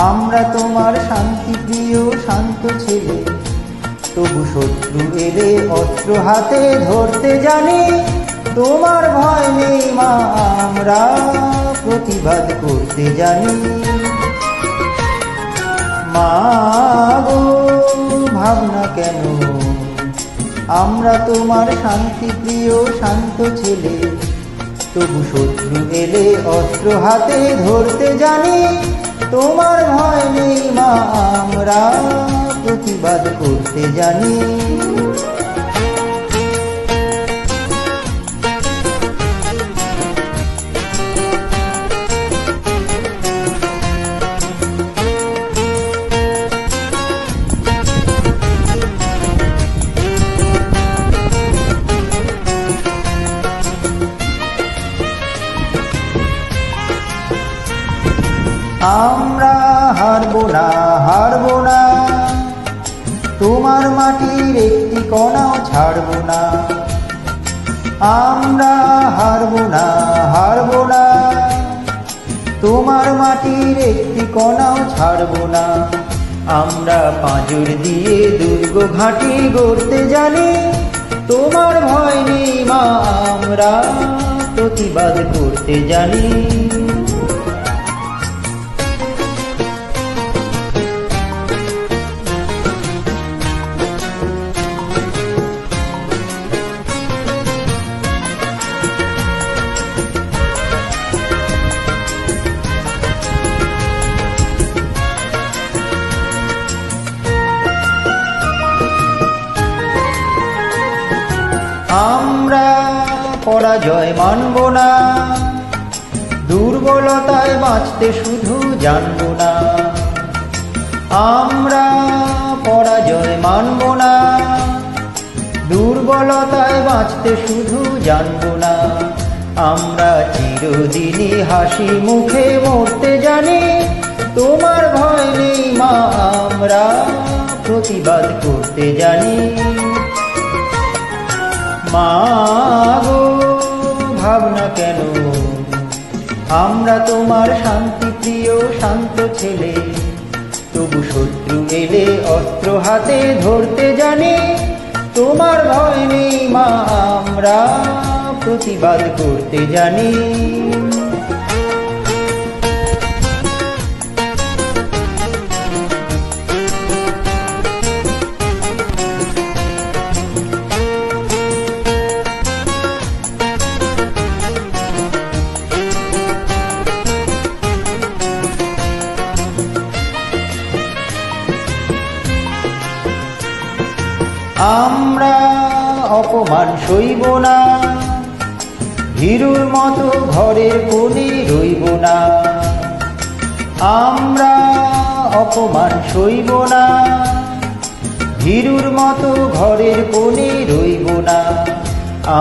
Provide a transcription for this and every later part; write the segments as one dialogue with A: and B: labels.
A: আমরা তোমার শান্তিপ্রিয় শান্ত ছেলে, তবু শত্রু এলে অস্ত্র হাতে ধরতে জানি। তোমার ভয় নেই মা, আমরা প্রতিবাদ করতে জানি। মা গো ভাবনা কেন, আমরা তোমার শান্তিপ্রিয় শান্ত ছেলে, তবু শত্রু এলে অস্ত্র হাতে ধরতে জানি। তোমার ভয় নেই মা, আমরা প্রতিবাদ করতে জানি। আমরা হারবো না, হারবো না, তোমার মাটির একটি কণাও ছাড়বো না। আমরা হারবো না, হারবো না, তোমার মাটির একটি কণাও ছাড়বো না। আমরা পাঁজর দিয়ে দুর্গ ঘাঁটি গড়তে জানি। তোমার ভয় নেই মা, আমরা প্রতিবাদ করতে জানি। আমরা পরাজয় মানব না, দুর্বলতায় বাঁচতে শুধু জানব না। আমরা পরাজয় মানব না, দুর্বলতায় বাঁচতে শুধু জানব না। আমরা চিরদিনই হাসি মুখে মরতে জানি। তোমার ভয় নেই মা, আমরা প্রতিবাদ করতে জানি। মা গো ভাবনা কেন, আমরা তোমার শান্তিপ্রিয় শান্ত ছেলে, তবু শত্রু এলে অস্ত্র হাতে ধরতে জানি। তোমার ভয় নেই মা, আমরা প্রতিবাদ করতে জানি। আমরা অপমান সইব না, ভীরুর মতো ঘরের কোণে রইব না। আমরা অপমান সইব না, ভীরুর মতো ঘরের কোণে রইব না।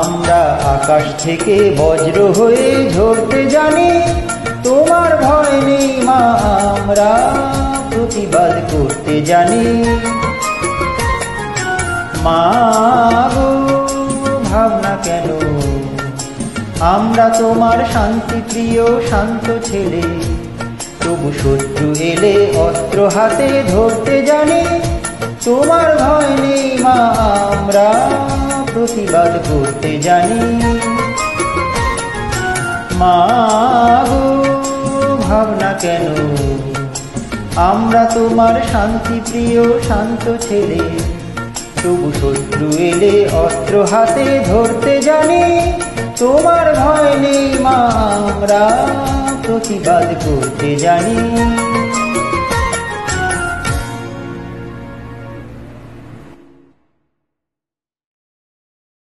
A: আমরা আকাশ থেকে বজ্র হয়ে ঝরতে জানি। তোমার ভয় নেই মা, আমরা প্রতিবাদ করতে জানি। মা গো ভাবনা কেন, আমরা তোমার শান্তিপ্রিয় শান্ত ছেলে, তবু শত্রু এলে অস্ত্র হাতে ধরতে জানি। তোমার ভয় নেই মা, আমরা প্রতিবাদ করতে জানি। মা গো ভাবনা কেন, আমরা তোমার শান্তিপ্রিয় শান্ত ছেলে, তবু শত্রু এলে অস্ত্র হাতে ধরতে জানি। তোমার ভয় নেই মা, আমরা প্রতিবাদ করতে জানি।